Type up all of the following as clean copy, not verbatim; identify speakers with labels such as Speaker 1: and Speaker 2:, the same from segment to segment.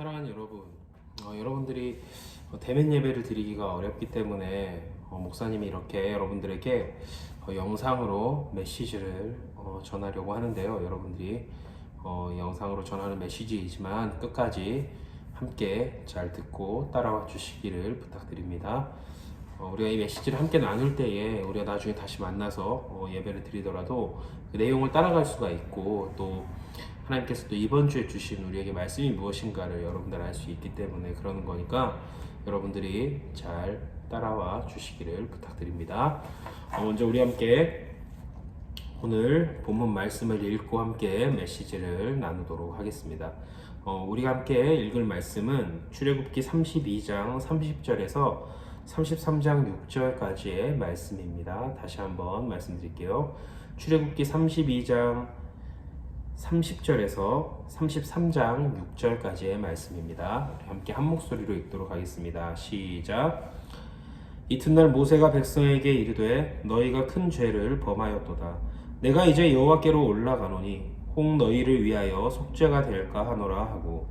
Speaker 1: 사랑하는 여러분, 여러분들이 대면 예배를 드리기가 어렵기 때문에 목사님이 이렇게 여러분들에게 영상으로 메시지를 전하려고 하는데요. 여러분들이 영상으로 전하는 메시지이지만 끝까지 함께 잘 듣고 따라와 주시기를 부탁드립니다. 우리가 이 메시지를 함께 나눌 때에 우리가 나중에 다시 만나서 예배를 드리더라도 그 내용을 따라갈 수가 있고, 또 하나님께서 또 이번 주에 주신 우리에게 말씀이 무엇인가를 여러분들 알 수 있기 때문에 그러는 거니까 여러분들이 잘 따라와 주시기를 부탁드립니다. 먼저 우리 함께 오늘 본문 말씀을 읽고 함께 메시지를 나누도록 하겠습니다. 우리가 함께 읽을 말씀은 출애굽기 32장 30절에서 33장 6절까지의 말씀입니다. 다시 한번 말씀드릴게요. 출애굽기 32장 30절에서 33장 6절까지의 말씀입니다. 우리 함께 한 목소리로 읽도록 하겠습니다. 시작. 이튿날 모세가 백성에게 이르되 너희가 큰 죄를 범하였도다. 내가 이제 여호와께로 올라가노니 혹 너희를 위하여 속죄가 될까 하노라 하고,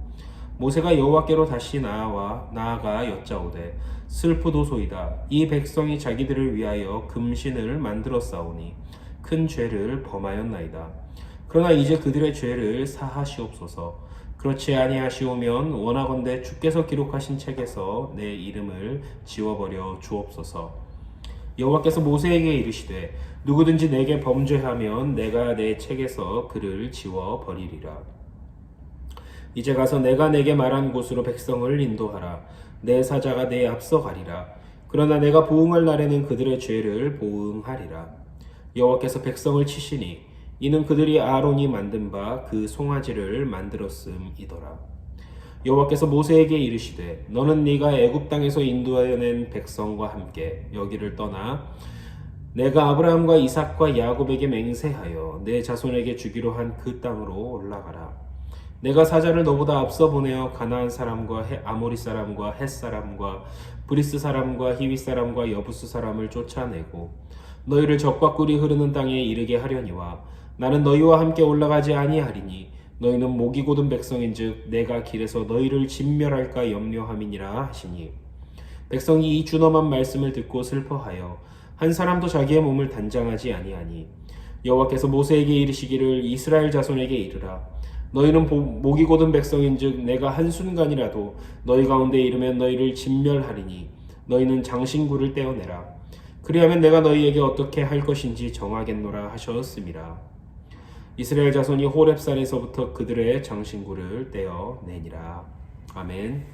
Speaker 1: 모세가 여호와께로 다시 나아가 여짜오되 슬프도소이다. 이 백성이 자기들을 위하여 금신을 만들었사오니 큰 죄를 범하였나이다. 그러나 이제 그들의 죄를 사하시옵소서. 그렇지 아니하시오면 원하건대 주께서 기록하신 책에서 내 이름을 지워버려 주옵소서. 여호와께서 모세에게 이르시되 누구든지 내게 범죄하면 내가 내 책에서 그를 지워버리리라. 이제 가서 내가 내게 말한 곳으로 백성을 인도하라. 내 사자가 내 앞서 가리라. 그러나 내가 보응할 날에는 그들의 죄를 보응하리라. 여호와께서 백성을 치시니 이는 그들이 아론이 만든 바 그 송아지를 만들었음이더라. 여호와께서 모세에게 이르시되 너는 네가 애굽 땅에서 인도하여 낸 백성과 함께 여기를 떠나 내가 아브라함과 이삭과 야곱에게 맹세하여 내 자손에게 주기로 한 그 땅으로 올라가라. 내가 사자를 너보다 앞서 보내어 가나안 사람과 아모리 사람과 헷 사람과 브리스 사람과 히위 사람과 여부스 사람을 쫓아내고 너희를 적과 꿀이 흐르는 땅에 이르게 하려니와 나는 너희와 함께 올라가지 아니하리니 너희는 목이 곧은 백성인즉 내가 길에서 너희를 진멸할까 염려함이니라 하시니, 백성이 이 준엄한 말씀을 듣고 슬퍼하여 한 사람도 자기의 몸을 단장하지 아니하니, 여호와께서 모세에게 이르시기를 이스라엘 자손에게 이르라. 너희는 목이 곧은 백성인즉 내가 한순간이라도 너희 가운데 이르면 너희를 진멸하리니 너희는 장신구를 떼어내라. 그리하면 내가 너희에게 어떻게 할 것인지 정하겠노라 하셨음이라. 이스라엘 자손이 호렙산에서부터 그들의 장신구를 떼어내니라. 아멘.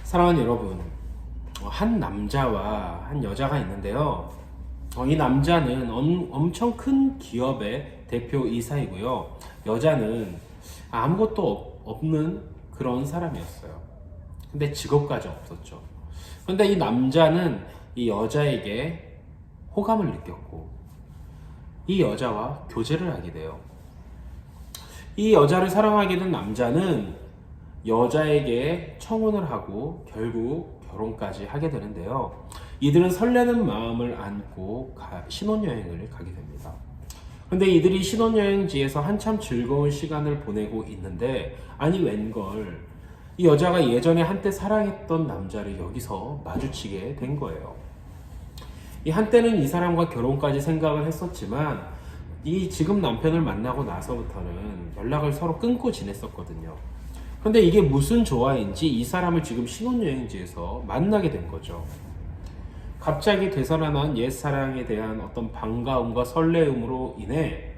Speaker 1: 사랑하는 여러분, 한 남자와 한 여자가 있는데요. 이 남자는 엄청 큰 기업의 대표 이사이고요. 여자는 아무것도 없는 그런 사람이었어요. 근데 직업까지 없었죠. 근데 이 남자는 이 여자에게 호감을 느꼈고 이 여자와 교제를 하게 돼요. 이 여자를 사랑하게 된 남자는 여자에게 청혼을 하고 결국 결혼까지 하게 되는데요. 이들은 설레는 마음을 안고 신혼여행을 가게 됩니다. 근데 이들이 신혼여행지에서 한참 즐거운 시간을 보내고 있는데, 아니 웬걸 이 여자가 예전에 한때 사랑했던 남자를 여기서 마주치게 된 거예요. 이 한때는 이 사람과 결혼까지 생각을 했었지만 이 지금 남편을 만나고 나서부터는 연락을 서로 끊고 지냈었거든요. 근데 이게 무슨 조화인지 이 사람을 지금 신혼여행지에서 만나게 된 거죠. 갑자기 되살아난 옛사랑에 대한 어떤 반가움과 설레음으로 인해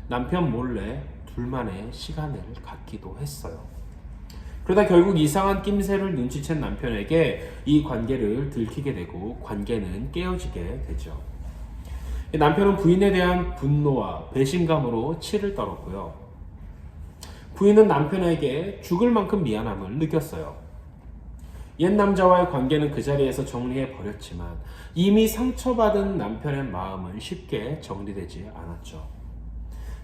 Speaker 1: 남편 몰래 둘만의 시간을 갖기도 했어요. 그러다 결국 이상한 낌새를 눈치챈 남편에게 이 관계를 들키게 되고 관계는 깨어지게 되죠. 남편은 부인에 대한 분노와 배신감으로 치를 떨었고요. 부인은 남편에게 죽을 만큼 미안함을 느꼈어요. 옛 남자와의 관계는 그 자리에서 정리해 버렸지만 이미 상처받은 남편의 마음은 쉽게 정리되지 않았죠.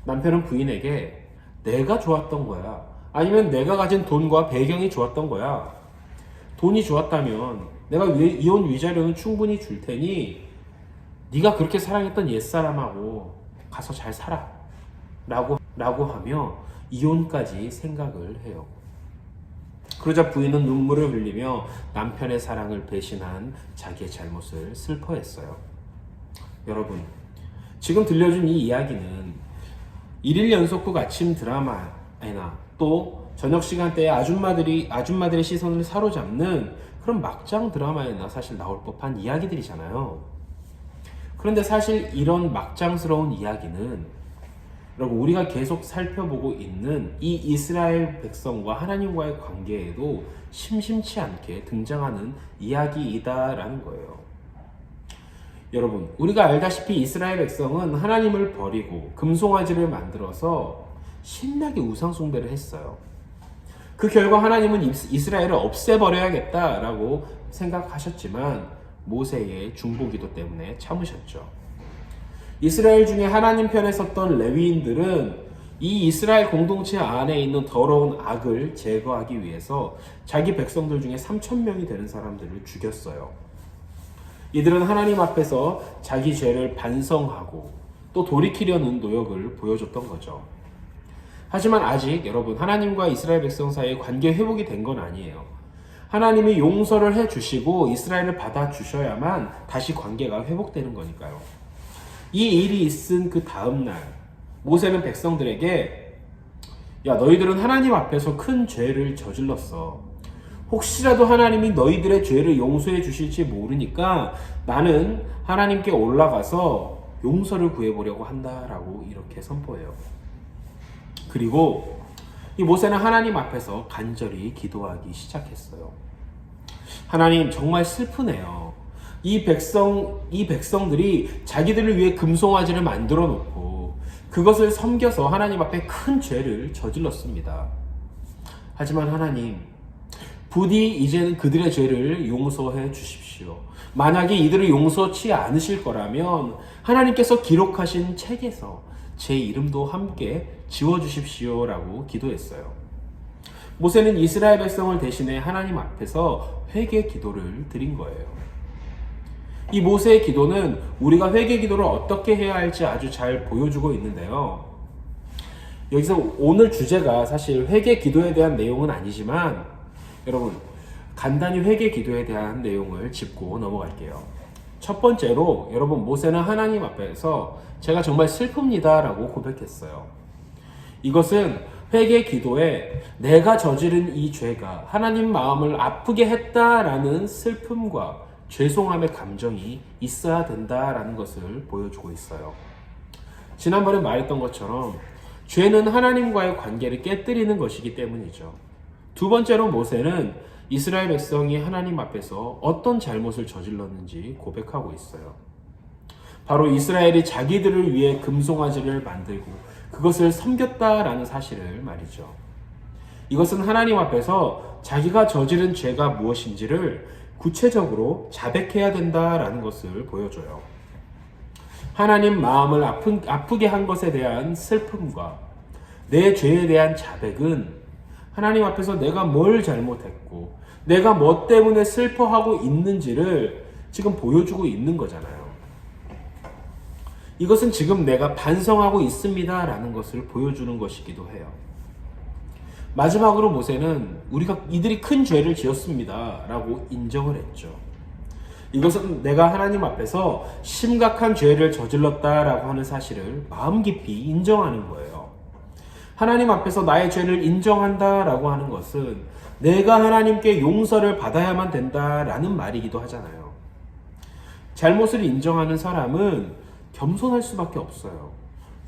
Speaker 1: 남편은 부인에게 내가 좋았던 거야, 아니면 내가 가진 돈과 배경이 좋았던 거야, 돈이 좋았다면 내가 이혼 위자료는 충분히 줄 테니 네가 그렇게 사랑했던 옛사람하고 가서 잘 살아 라고 하며 이혼까지 생각을 해요. 그러자 부인은 눈물을 흘리며 남편의 사랑을 배신한 자기의 잘못을 슬퍼했어요. 여러분, 지금 들려준 이 이야기는 일일 연속극 아침 드라마에나 또 저녁 시간대에 아줌마들의 시선을 사로잡는 그런 막장 드라마에나 사실 나올 법한 이야기들이잖아요. 그런데 사실 이런 막장스러운 이야기는 여러분, 우리가 계속 살펴보고 있는 이 이스라엘 백성과 하나님과의 관계에도 심심치 않게 등장하는 이야기이다라는 거예요. 여러분, 우리가 알다시피 이스라엘 백성은 하나님을 버리고 금송아지를 만들어서 신나게 우상 숭배를 했어요. 그 결과 하나님은 이스라엘을 없애버려야겠다라고 생각하셨지만 모세의 중보기도 때문에 참으셨죠. 이스라엘 중에 하나님 편에 섰던 레위인들은 이 이스라엘 공동체 안에 있는 더러운 악을 제거하기 위해서 자기 백성들 중에 3,000명이 되는 사람들을 죽였어요. 이들은 하나님 앞에서 자기 죄를 반성하고 또 돌이키려는 노력을 보여줬던 거죠. 하지만 아직 여러분, 하나님과 이스라엘 백성 사이의 관계 회복이 된 건 아니에요. 하나님이 용서를 해주시고 이스라엘을 받아주셔야만 다시 관계가 회복되는 거니까요. 이 일이 있은 그 다음날 모세는 백성들에게 야, 너희들은 하나님 앞에서 큰 죄를 저질렀어. 혹시라도 하나님이 너희들의 죄를 용서해 주실지 모르니까 나는 하나님께 올라가서 용서를 구해보려고 한다라고 이렇게 선포해요. 그리고 이 모세는 하나님 앞에서 간절히 기도하기 시작했어요. 하나님, 정말 슬프네요. 이 백성들이 자기들을 위해 금송아지를 만들어 놓고 그것을 섬겨서 하나님 앞에 큰 죄를 저질렀습니다. 하지만 하나님, 부디 이제는 그들의 죄를 용서해 주십시오. 만약에 이들을 용서치 않으실 거라면 하나님께서 기록하신 책에서 제 이름도 함께 지워주십시오라고 기도했어요. 모세는 이스라엘 백성을 대신해 하나님 앞에서 회개 기도를 드린 거예요. 이 모세의 기도는 우리가 회개 기도를 어떻게 해야 할지 아주 잘 보여주고 있는데요. 여기서 오늘 주제가 사실 회개 기도에 대한 내용은 아니지만 여러분, 간단히 회개 기도에 대한 내용을 짚고 넘어갈게요. 첫 번째로 여러분, 모세는 하나님 앞에서 제가 정말 슬픕니다 라고 고백했어요. 이것은 회개 기도에 내가 저지른 이 죄가 하나님 마음을 아프게 했다라는 슬픔과 죄송함의 감정이 있어야 된다라는 것을 보여주고 있어요. 지난번에 말했던 것처럼 죄는 하나님과의 관계를 깨뜨리는 것이기 때문이죠. 두 번째로 모세는 이스라엘 백성이 하나님 앞에서 어떤 잘못을 저질렀는지 고백하고 있어요. 바로 이스라엘이 자기들을 위해 금송아지를 만들고 그것을 섬겼다라는 사실을 말이죠. 이것은 하나님 앞에서 자기가 저지른 죄가 무엇인지를 구체적으로 자백해야 된다라는 것을 보여줘요. 하나님 마음을 아프게 한 것에 대한 슬픔과 내 죄에 대한 자백은 하나님 앞에서 내가 뭘 잘못했고 내가 뭐 때문에 슬퍼하고 있는지를 지금 보여주고 있는 거잖아요. 이것은 지금 내가 반성하고 있습니다 라는 것을 보여주는 것이기도 해요. 마지막으로 모세는 이들이 큰 죄를 지었습니다 라고 인정을 했죠. 이것은 내가 하나님 앞에서 심각한 죄를 저질렀다라고 하는 사실을 마음 깊이 인정하는 거예요. 하나님 앞에서 나의 죄를 인정한다라고 하는 것은 내가 하나님께 용서를 받아야만 된다라는 말이기도 하잖아요. 잘못을 인정하는 사람은 겸손할 수밖에 없어요.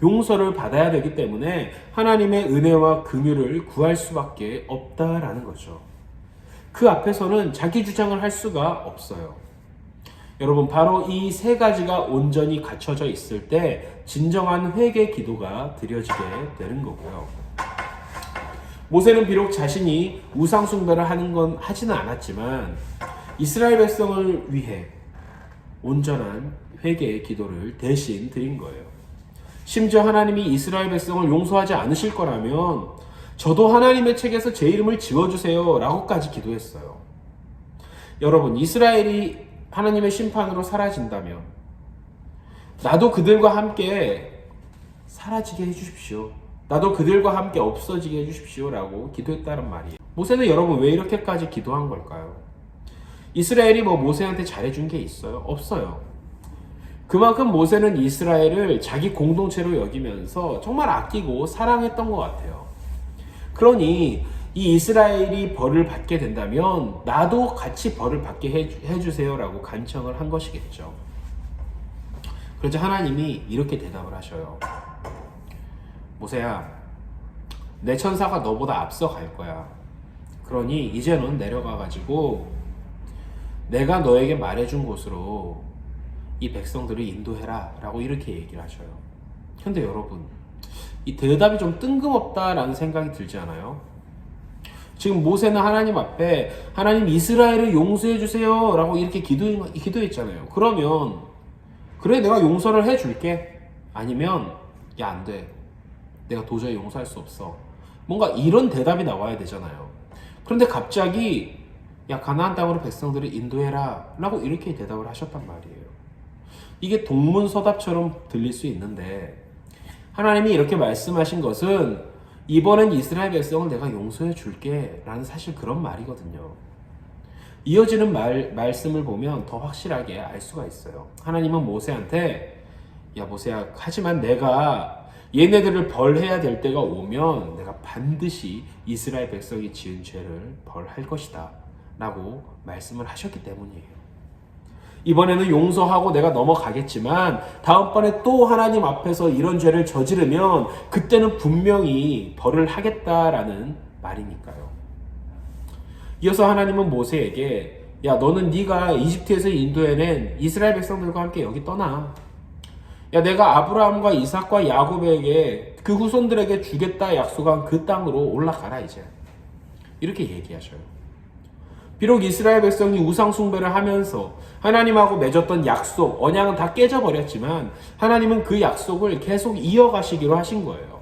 Speaker 1: 용서를 받아야 되기 때문에 하나님의 은혜와 긍휼을 구할 수밖에 없다라는 거죠. 그 앞에서는 자기 주장을 할 수가 없어요. 여러분, 바로 이 세 가지가 온전히 갖춰져 있을 때 진정한 회개 기도가 드려지게 되는 거고요. 모세는 비록 자신이 우상 숭배를 하지는 않았지만 이스라엘 백성을 위해 온전한 회개의 기도를 대신 드린 거예요. 심지어 하나님이 이스라엘 백성을 용서하지 않으실 거라면 저도 하나님의 책에서 제 이름을 지워주세요 라고까지 기도했어요. 여러분, 이스라엘이 하나님의 심판으로 사라진다면 나도 그들과 함께 사라지게 해주십시오. 나도 그들과 함께 없어지게 해주십시오 라고 기도했다는 말이에요. 모세는 여러분 왜 이렇게까지 기도한 걸까요? 이스라엘이 뭐 모세한테 잘해준 게 있어요? 없어요. 그만큼 모세는 이스라엘을 자기 공동체로 여기면서 정말 아끼고 사랑했던 것 같아요. 그러니 이 이스라엘이 벌을 받게 된다면 나도 같이 벌을 받게 해주세요라고 간청을 한 것이겠죠. 그러자 하나님이 이렇게 대답을 하셔요. 모세야, 내 천사가 너보다 앞서 갈 거야. 그러니 이제는 내려가가지고 내가 너에게 말해준 곳으로 이 백성들을 인도해라 라고 이렇게 얘기를 하셔요. 근데 여러분, 이 대답이 좀 뜬금없다라는 생각이 들지 않아요? 지금 모세는 하나님 앞에 하나님 이스라엘을 용서해 주세요 라고 이렇게 기도했잖아요. 그러면 그래 내가 용서를 해줄게. 아니면 야 안 돼. 내가 도저히 용서할 수 없어. 뭔가 이런 대답이 나와야 되잖아요. 그런데 갑자기 야 가나안 땅으로 백성들을 인도해라 라고 이렇게 대답을 하셨단 말이에요. 이게 동문서답처럼 들릴 수 있는데 하나님이 이렇게 말씀하신 것은 이번엔 이스라엘 백성을 내가 용서해 줄게 라는 사실 그런 말이거든요. 이어지는 말씀을 보면 더 확실하게 알 수가 있어요. 하나님은 모세한테 야 모세야, 하지만 내가 얘네들을 벌해야 될 때가 오면 내가 반드시 이스라엘 백성이 지은 죄를 벌할 것이다 라고 말씀을 하셨기 때문이에요. 이번에는 용서하고 내가 넘어가겠지만 다음번에 또 하나님 앞에서 이런 죄를 저지르면 그때는 분명히 벌을 하겠다라는 말이니까요. 이어서 하나님은 모세에게 야 너는 네가 이집트에서 인도해낸 이스라엘 백성들과 함께 여기 떠나. 야 내가 아브라함과 이삭과 야곱에게 그 후손들에게 주겠다 약속한 그 땅으로 올라가라 이제. 이렇게 얘기하셔요. 비록 이스라엘 백성이 우상 숭배를 하면서 하나님하고 맺었던 약속, 언약은 다 깨져버렸지만 하나님은 그 약속을 계속 이어가시기로 하신 거예요.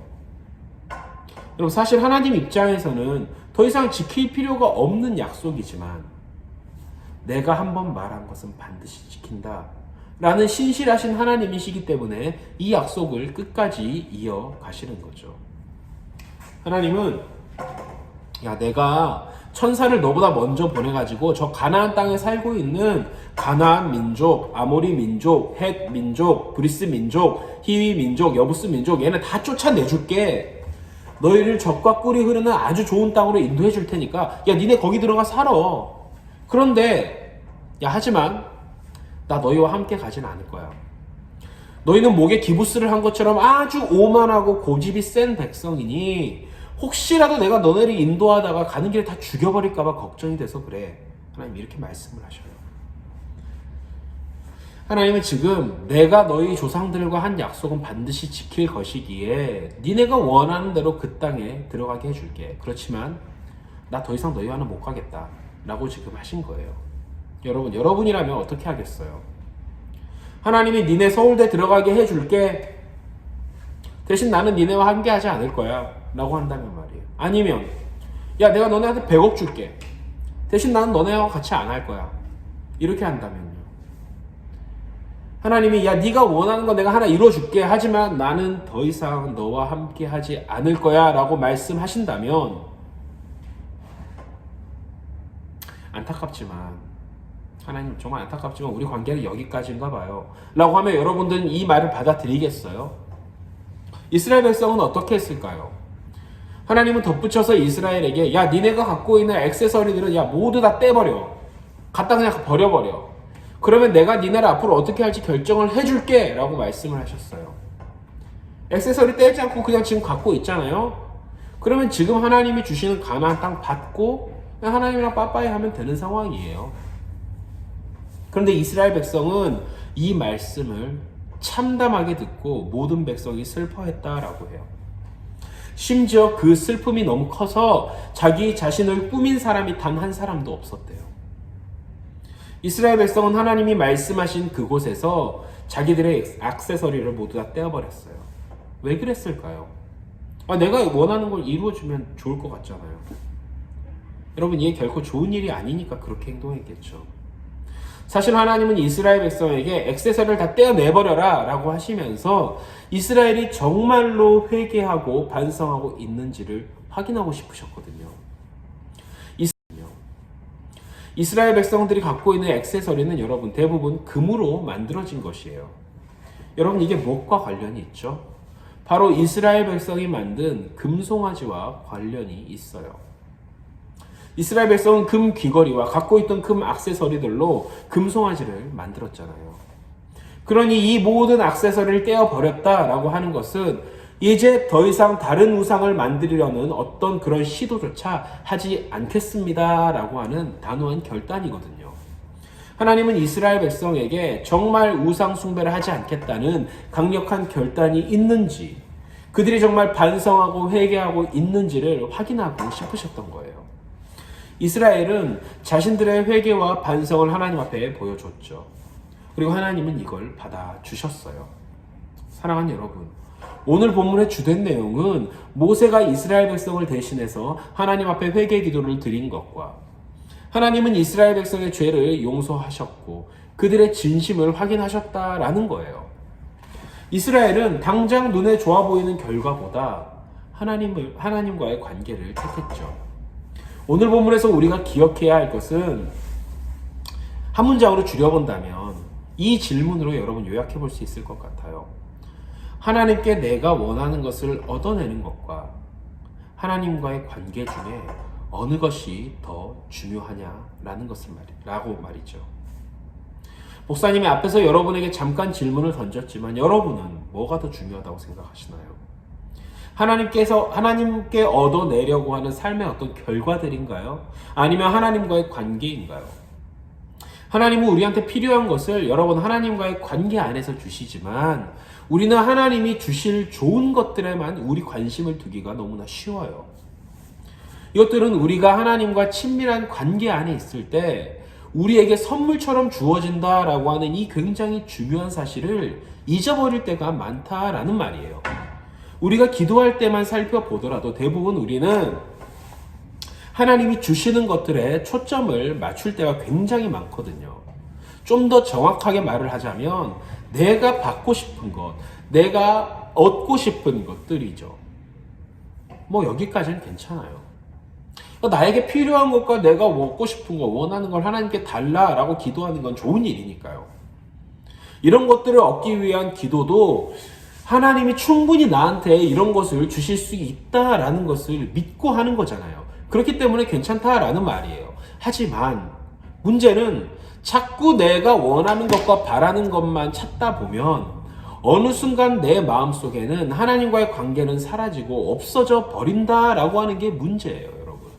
Speaker 1: 여러분 사실 하나님 입장에서는 더 이상 지킬 필요가 없는 약속이지만 내가 한번 말한 것은 반드시 지킨다 라는 신실하신 하나님이시기 때문에 이 약속을 끝까지 이어가시는 거죠. 하나님은 야 내가 천사를 너보다 먼저 보내가지고 저 가나안 땅에 살고 있는 가나안 민족, 아모리 민족, 헷 민족, 브리스 민족, 히위 민족, 여부스 민족 얘네 다 쫓아내줄게. 너희를 적과 꿀이 흐르는 아주 좋은 땅으로 인도해 줄 테니까 야 니네 거기 들어가 살아. 그런데 야 하지만 나 너희와 함께 가진 않을 거야. 너희는 목에 기부스를 한 것처럼 아주 오만하고 고집이 센 백성이니 혹시라도 내가 너네를 인도하다가 가는 길에 다 죽여버릴까봐 걱정이 돼서 그래. 하나님 이렇게 말씀을 하셔요. 하나님은 지금 내가 너희 조상들과 한 약속은 반드시 지킬 것이기에 니네가 원하는 대로 그 땅에 들어가게 해줄게. 그렇지만 나 더 이상 너희와는 못 가겠다 라고 지금 하신 거예요. 여러분이라면 어떻게 하겠어요? 하나님이 니네 서울대 들어가게 해줄게. 대신 나는 니네와 함께 하지 않을 거야 라고 한다면 말이에요. 아니면 야 내가 너네한테 100억 줄게. 대신 나는 너네와 같이 안 할 거야. 이렇게 한다면요. 하나님이 야 네가 원하는 거 내가 하나 이루어줄게. 하지만 나는 더 이상 너와 함께 하지 않을 거야 라고 말씀하신다면 안타깝지만 하나님 정말 안타깝지만 우리 관계는 여기까지인가 봐요 라고 하면 여러분들은 이 말을 받아들이겠어요? 이스라엘 백성은 어떻게 했을까요? 하나님은 덧붙여서 이스라엘에게 야 니네가 갖고 있는 액세서리들은 야 모두 다 떼버려. 갖다 그냥 버려버려. 그러면 내가 니네를 앞으로 어떻게 할지 결정을 해줄게 라고 말씀을 하셨어요. 액세서리 떼지 않고 그냥 지금 갖고 있잖아요. 그러면 지금 하나님이 주시는 가나안 땅 받고 그냥 하나님이랑 빠빠이 하면 되는 상황이에요. 그런데 이스라엘 백성은 이 말씀을 참담하게 듣고 모든 백성이 슬퍼했다라고 해요. 심지어 그 슬픔이 너무 커서 자기 자신을 꾸민 사람이 단 한 사람도 없었대요. 이스라엘 백성은 하나님이 말씀하신 그곳에서 자기들의 액세서리를 모두 다 떼어버렸어요. 왜 그랬을까요? 내가 원하는 걸 이루어주면 좋을 것 같잖아요. 여러분 이게 결코 좋은 일이 아니니까 그렇게 행동했겠죠. 사실 하나님은 이스라엘 백성에게 액세서리를 다 떼어내버려라 라고 하시면서 이스라엘이 정말로 회개하고 반성하고 있는지를 확인하고 싶으셨거든요. 이스라엘 백성들이 갖고 있는 액세서리는 여러분 대부분 금으로 만들어진 것이에요. 여러분 이게 무엇과 관련이 있죠? 바로 이스라엘 백성이 만든 금송아지와 관련이 있어요. 이스라엘 백성은 금 귀걸이와 갖고 있던 금 액세서리들로 금송아지를 만들었잖아요. 그러니 이 모든 액세서리를 떼어버렸다라고 하는 것은 이제 더 이상 다른 우상을 만들려는 어떤 그런 시도조차 하지 않겠습니다라고 하는 단호한 결단이거든요. 하나님은 이스라엘 백성에게 정말 우상 숭배를 하지 않겠다는 강력한 결단이 있는지, 그들이 정말 반성하고 회개하고 있는지를 확인하고 싶으셨던 거예요. 이스라엘은 자신들의 회개와 반성을 하나님 앞에 보여줬죠. 그리고 하나님은 이걸 받아주셨어요. 사랑하는 여러분, 오늘 본문의 주된 내용은 모세가 이스라엘 백성을 대신해서 하나님 앞에 회개 기도를 드린 것과 하나님은 이스라엘 백성의 죄를 용서하셨고 그들의 진심을 확인하셨다라는 거예요. 이스라엘은 당장 눈에 좋아 보이는 결과보다 하나님과의 관계를 택했죠. 오늘 본문에서 우리가 기억해야 할 것은 한 문장으로 줄여본다면 이 질문으로 여러분 요약해 볼 수 있을 것 같아요. 하나님께 내가 원하는 것을 얻어내는 것과 하나님과의 관계 중에 어느 것이 더 중요하냐라는 것을 말이죠. 목사님이 앞에서 여러분에게 잠깐 질문을 던졌지만 여러분은 뭐가 더 중요하다고 생각하시나요? 하나님께 얻어내려고 하는 삶의 어떤 결과들인가요? 아니면 하나님과의 관계인가요? 하나님은 우리한테 필요한 것을 여러분 하나님과의 관계 안에서 주시지만 우리는 하나님이 주실 좋은 것들에만 우리 관심을 두기가 너무나 쉬워요. 이것들은 우리가 하나님과 친밀한 관계 안에 있을 때 우리에게 선물처럼 주어진다라고 하는 이 굉장히 중요한 사실을 잊어버릴 때가 많다라는 말이에요. 우리가 기도할 때만 살펴보더라도 대부분 우리는 하나님이 주시는 것들에 초점을 맞출 때가 굉장히 많거든요. 좀 더 정확하게 말을 하자면 내가 받고 싶은 것, 내가 얻고 싶은 것들이죠. 뭐 여기까지는 괜찮아요. 나에게 필요한 것과 내가 얻고 싶은 것, 원하는 걸 하나님께 달라라고 기도하는 건 좋은 일이니까요. 이런 것들을 얻기 위한 기도도 하나님이 충분히 나한테 이런 것을 주실 수 있다라는 것을 믿고 하는 거잖아요. 그렇기 때문에 괜찮다라는 말이에요. 하지만 문제는 자꾸 내가 원하는 것과 바라는 것만 찾다 보면 어느 순간 내 마음속에는 하나님과의 관계는 사라지고 없어져 버린다라고 하는 게 문제예요, 여러분.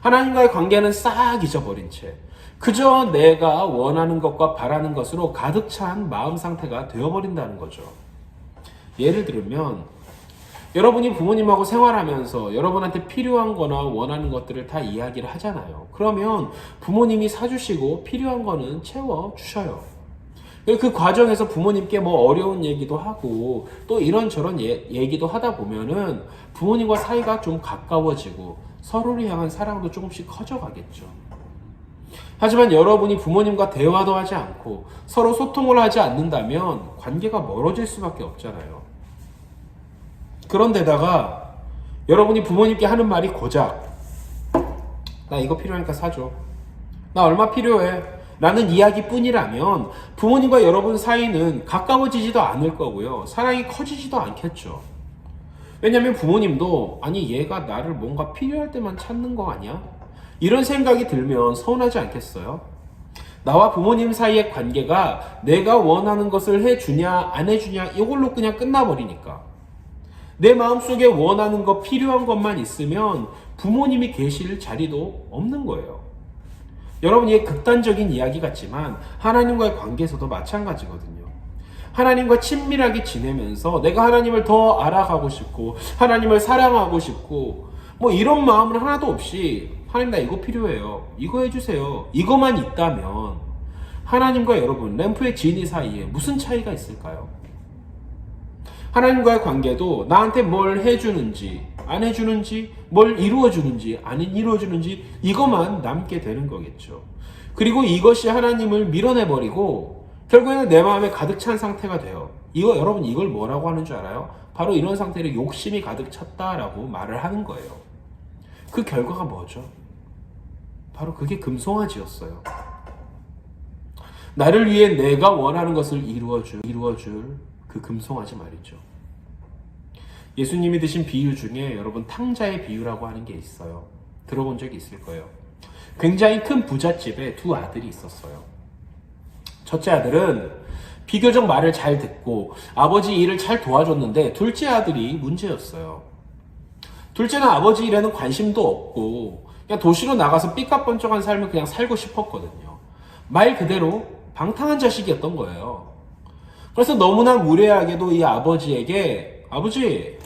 Speaker 1: 하나님과의 관계는 싹 잊어버린 채 그저 내가 원하는 것과 바라는 것으로 가득 찬 마음 상태가 되어버린다는 거죠. 예를 들면 여러분이 부모님하고 생활하면서 여러분한테 필요한 거나 원하는 것들을 다 이야기를 하잖아요. 그러면 부모님이 사주시고 필요한 거는 채워주셔요. 그 과정에서 부모님께 뭐 어려운 얘기도 하고 또 이런저런 얘기도 하다 보면은 부모님과 사이가 좀 가까워지고 서로를 향한 사랑도 조금씩 커져가겠죠. 하지만 여러분이 부모님과 대화도 하지 않고 서로 소통을 하지 않는다면 관계가 멀어질 수밖에 없잖아요. 그런데다가 여러분이 부모님께 하는 말이 고작 나 이거 필요하니까 사줘, 나 얼마 필요해 라는 이야기뿐이라면 부모님과 여러분 사이는 가까워지지도 않을 거고요, 사랑이 커지지도 않겠죠. 왜냐하면 부모님도 아니 얘가 나를 뭔가 필요할 때만 찾는 거 아니야? 이런 생각이 들면 서운하지 않겠어요? 나와 부모님 사이의 관계가 내가 원하는 것을 해주냐 안 해주냐 이걸로 그냥 끝나버리니까 내 마음속에 원하는 것, 필요한 것만 있으면 부모님이 계실 자리도 없는 거예요. 여러분, 이게 극단적인 이야기 같지만 하나님과의 관계에서도 마찬가지거든요. 하나님과 친밀하게 지내면서 내가 하나님을 더 알아가고 싶고 하나님을 사랑하고 싶고 뭐 이런 마음은 하나도 없이 하나님 나 이거 필요해요, 이거 해주세요, 이거만 있다면 하나님과 여러분 램프의 지니 사이에 무슨 차이가 있을까요? 하나님과의 관계도 나한테 뭘 해주는지 안 해주는지, 뭘 이루어주는지 안 이루어주는지 이것만 남게 되는 거겠죠. 그리고 이것이 하나님을 밀어내버리고 결국에는 내 마음에 가득 찬 상태가 돼요. 여러분 이걸 뭐라고 하는 줄 알아요? 바로 이런 상태를 욕심이 가득 찼다라고 말을 하는 거예요. 그 결과가 뭐죠? 바로 그게 금송아지였어요. 나를 위해 내가 원하는 것을 이루어줄 그 금송아지 말이죠. 예수님이 드신 비유 중에 여러분 탕자의 비유라고 하는 게 있어요. 들어본 적이 있을 거예요. 굉장히 큰 부잣집에 두 아들이 있었어요. 첫째 아들은 비교적 말을 잘 듣고 아버지 일을 잘 도와줬는데 둘째 아들이 문제였어요. 둘째는 아버지 일에는 관심도 없고 그냥 도시로 나가서 삐까뻔쩍한 삶을 그냥 살고 싶었거든요. 말 그대로 방탕한 자식이었던 거예요. 그래서 너무나 무례하게도 이 아버지에게 아버지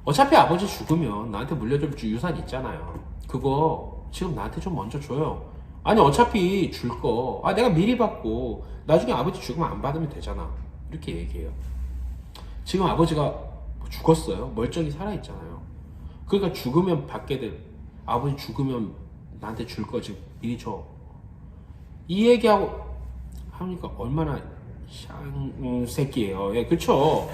Speaker 1: 어차피 아버지 죽으면 나한테 물려줄 유산 있잖아요. 그거 지금 나한테 좀 먼저 줘요. 아니 어차피 줄 거 내가 미리 받고 나중에 아버지 죽으면 안 받으면 되잖아. 이렇게 얘기해요. 지금 아버지가 죽었어요. 멀쩡히 살아있잖아요. 그러니까 죽으면 받게 될 아버지 죽으면 나한테 줄 거 지금 미리 줘. 이 얘기하고 하니까 얼마나 새끼예요. 예, 그렇죠.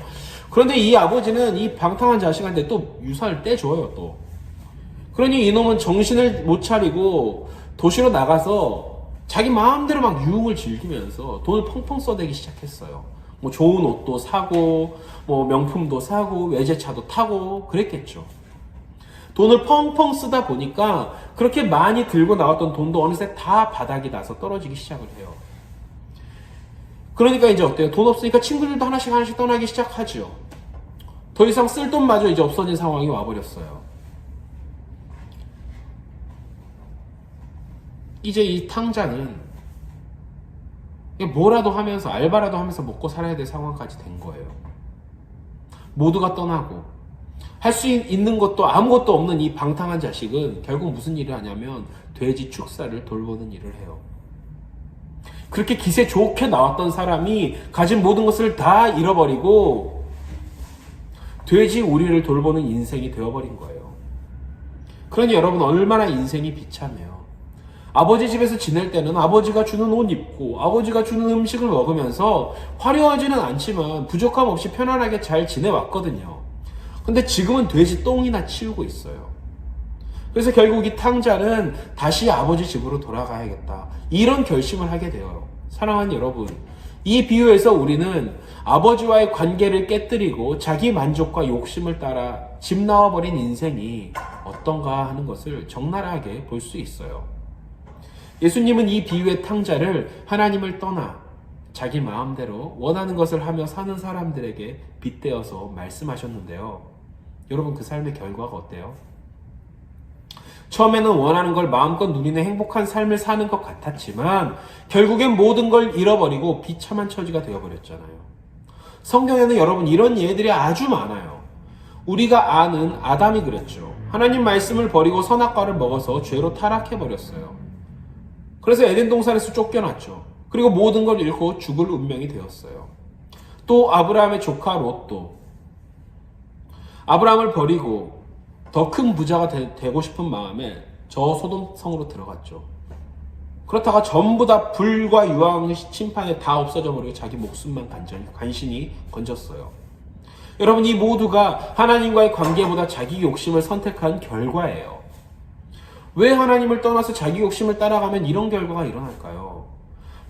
Speaker 1: 그런데 이 아버지는 이 방탕한 자식한테 또 유산을 떼줘요. 또 그러니 이놈은 정신을 못 차리고 도시로 나가서 자기 마음대로 막 유흥을 즐기면서 돈을 펑펑 써대기 시작했어요. 뭐 좋은 옷도 사고 뭐 명품도 사고 외제차도 타고 그랬겠죠. 돈을 펑펑 쓰다 보니까 그렇게 많이 들고 나왔던 돈도 어느새 다 바닥이 나서 떨어지기 시작을 해요. 그러니까 이제 어때요? 돈 없으니까 친구들도 하나씩 떠나기 시작하죠. 더 이상 쓸 돈마저 이제 없어진 상황이 와버렸어요. 이제 이 탕자는 뭐라도 하면서 알바라도 하면서 먹고 살아야 될 상황까지 된 거예요. 모두가 떠나고 할 수 있는 것도 아무것도 없는 이 방탕한 자식은 결국 무슨 일을 하냐면 돼지 축사를 돌보는 일을 해요. 그렇게 기세 좋게 나왔던 사람이 가진 모든 것을 다 잃어버리고 돼지 우리를 돌보는 인생이 되어버린 거예요. 그러니 여러분 얼마나 인생이 비참해요. 아버지 집에서 지낼 때는 아버지가 주는 옷 입고 아버지가 주는 음식을 먹으면서 화려하지는 않지만 부족함 없이 편안하게 잘 지내왔거든요. 근데 지금은 돼지 똥이나 치우고 있어요. 그래서 결국 이 탕자는 다시 아버지 집으로 돌아가야겠다. 이런 결심을 하게 돼요. 사랑하는 여러분, 이 비유에서 우리는 아버지와의 관계를 깨뜨리고 자기 만족과 욕심을 따라 집 나와버린 인생이 어떤가 하는 것을 적나라하게 볼 수 있어요. 예수님은 이 비유의 탕자를 하나님을 떠나 자기 마음대로 원하는 것을 하며 사는 사람들에게 빗대어서 말씀하셨는데요. 여러분 그 삶의 결과가 어때요? 처음에는 원하는 걸 마음껏 누리는 행복한 삶을 사는 것 같았지만 결국엔 모든 걸 잃어버리고 비참한 처지가 되어버렸잖아요. 성경에는 여러분 이런 예들이 아주 많아요. 우리가 아는 아담이 그랬죠. 하나님 말씀을 버리고 선악과를 먹어서 죄로 타락해버렸어요. 그래서 에덴 동산에서 쫓겨났죠. 그리고 모든 걸 잃고 죽을 운명이 되었어요. 또 아브라함의 조카 롯도 아브라함을 버리고 더 큰 부자가 되고 싶은 마음에 저 소돔성으로 들어갔죠. 그렇다가 전부 다 불과 유황 침판에 다 없어져 버리고 자기 목숨만 간신히 건졌어요. 여러분 이 모두가 하나님과의 관계보다 자기 욕심을 선택한 결과예요. 왜 하나님을 떠나서 자기 욕심을 따라가면 이런 결과가 일어날까요?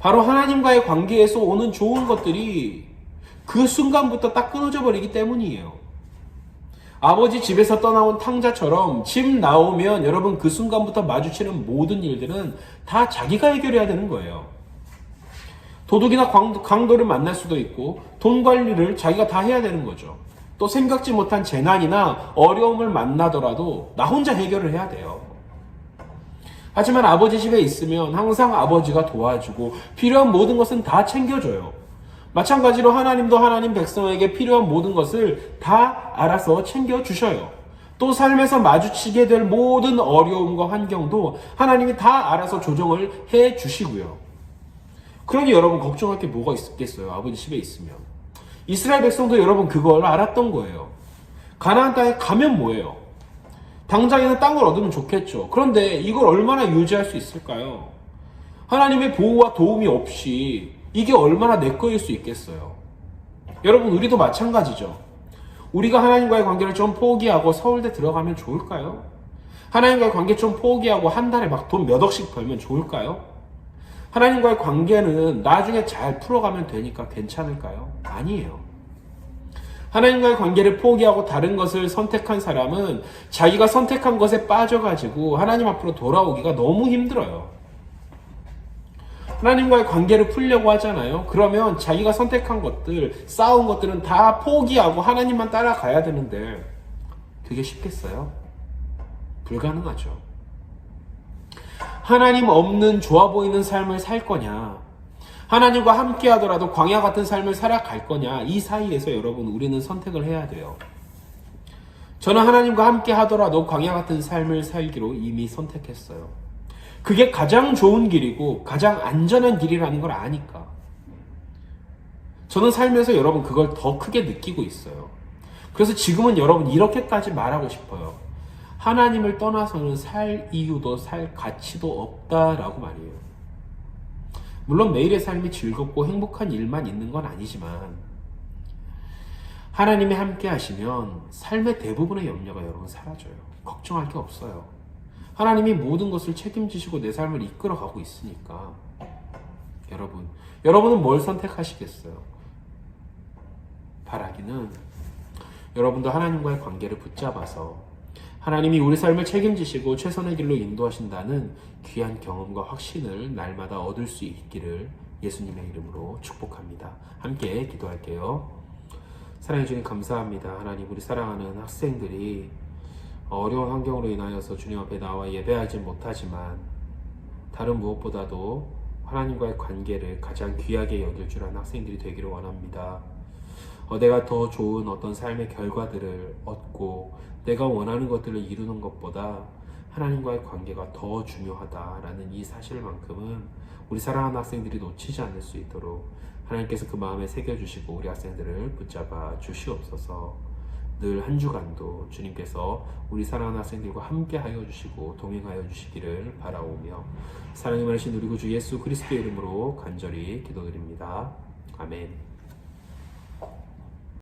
Speaker 1: 바로 하나님과의 관계에서 오는 좋은 것들이 그 순간부터 딱 끊어져 버리기 때문이에요. 아버지 집에서 떠나온 탕자처럼 집 나오면 여러분 그 순간부터 마주치는 모든 일들은 다 자기가 해결해야 되는 거예요. 도둑이나 강도를 만날 수도 있고 돈 관리를 자기가 다 해야 되는 거죠. 또 생각지 못한 재난이나 어려움을 만나더라도 나 혼자 해결을 해야 돼요. 하지만 아버지 집에 있으면 항상 아버지가 도와주고 필요한 모든 것은 다 챙겨줘요. 마찬가지로 하나님도 하나님 백성에게 필요한 모든 것을 다 알아서 챙겨주셔요. 또 삶에서 마주치게 될 모든 어려움과 환경도 하나님이 다 알아서 조정을 해주시고요. 그러니 여러분 걱정할 게 뭐가 있겠어요? 아버지 집에 있으면. 이스라엘 백성도 여러분 그걸 알았던 거예요. 가나안 땅에 가면 뭐예요? 당장에는 땅을 얻으면 좋겠죠. 그런데 이걸 얼마나 유지할 수 있을까요? 하나님의 보호와 도움이 없이 이게 얼마나 내 거일 수 있겠어요? 여러분 우리도 마찬가지죠. 우리가 하나님과의 관계를 좀 포기하고 서울대 들어가면 좋을까요? 하나님과의 관계 좀 포기하고 한 달에 막 돈 몇 억씩 벌면 좋을까요? 하나님과의 관계는 나중에 잘 풀어가면 되니까 괜찮을까요? 아니에요. 하나님과의 관계를 포기하고 다른 것을 선택한 사람은 자기가 선택한 것에 빠져가지고 하나님 앞으로 돌아오기가 너무 힘들어요. 하나님과의 관계를 풀려고 하잖아요. 그러면 자기가 선택한 것들, 쌓은 것들은 다 포기하고 하나님만 따라가야 되는데 그게 쉽겠어요? 불가능하죠. 하나님 없는 좋아 보이는 삶을 살 거냐, 하나님과 함께 하더라도 광야 같은 삶을 살아갈 거냐, 이 사이에서 여러분 우리는 선택을 해야 돼요. 저는 하나님과 함께 하더라도 광야 같은 삶을 살기로 이미 선택했어요. 그게 가장 좋은 길이고 가장 안전한 길이라는 걸 아니까. 저는 살면서 여러분 그걸 더 크게 느끼고 있어요. 그래서 지금은 여러분 이렇게까지 말하고 싶어요. 하나님을 떠나서는 살 이유도 살 가치도 없다라고 말이에요. 물론 매일의 삶이 즐겁고 행복한 일만 있는 건 아니지만 하나님이 함께 하시면 삶의 대부분의 염려가 여러분 사라져요. 걱정할 게 없어요. 하나님이 모든 것을 책임지시고 내 삶을 이끌어가고 있으니까 여러분은 뭘 선택하시겠어요? 바라기는 여러분도 하나님과의 관계를 붙잡아서 하나님이 우리 삶을 책임지시고 최선의 길로 인도하신다는 귀한 경험과 확신을 날마다 얻을 수 있기를 예수님의 이름으로 축복합니다. 함께 기도할게요. 사랑해 주님 감사합니다. 하나님, 우리 사랑하는 학생들이 어려운 환경으로 인하여서 주님 앞에 나와 예배하지 못하지만 다른 무엇보다도 하나님과의 관계를 가장 귀하게 여길 줄 아는 학생들이 되기를 원합니다. 내가 더 좋은 어떤 삶의 결과들을 얻고 내가 원하는 것들을 이루는 것보다 하나님과의 관계가 더 중요하다라는 이 사실만큼은 우리 사랑하는 학생들이 놓치지 않을 수 있도록 하나님께서 그 마음에 새겨주시고 우리 학생들을 붙잡아 주시옵소서. 늘 한 주간도 주님께서 우리 사랑하는 학생들과 함께 하여 주시고 동행하여 주시기를 바라오며 사랑이 많으신 우리 구주 예수 그리스도의 이름으로 간절히 기도드립니다. 아멘.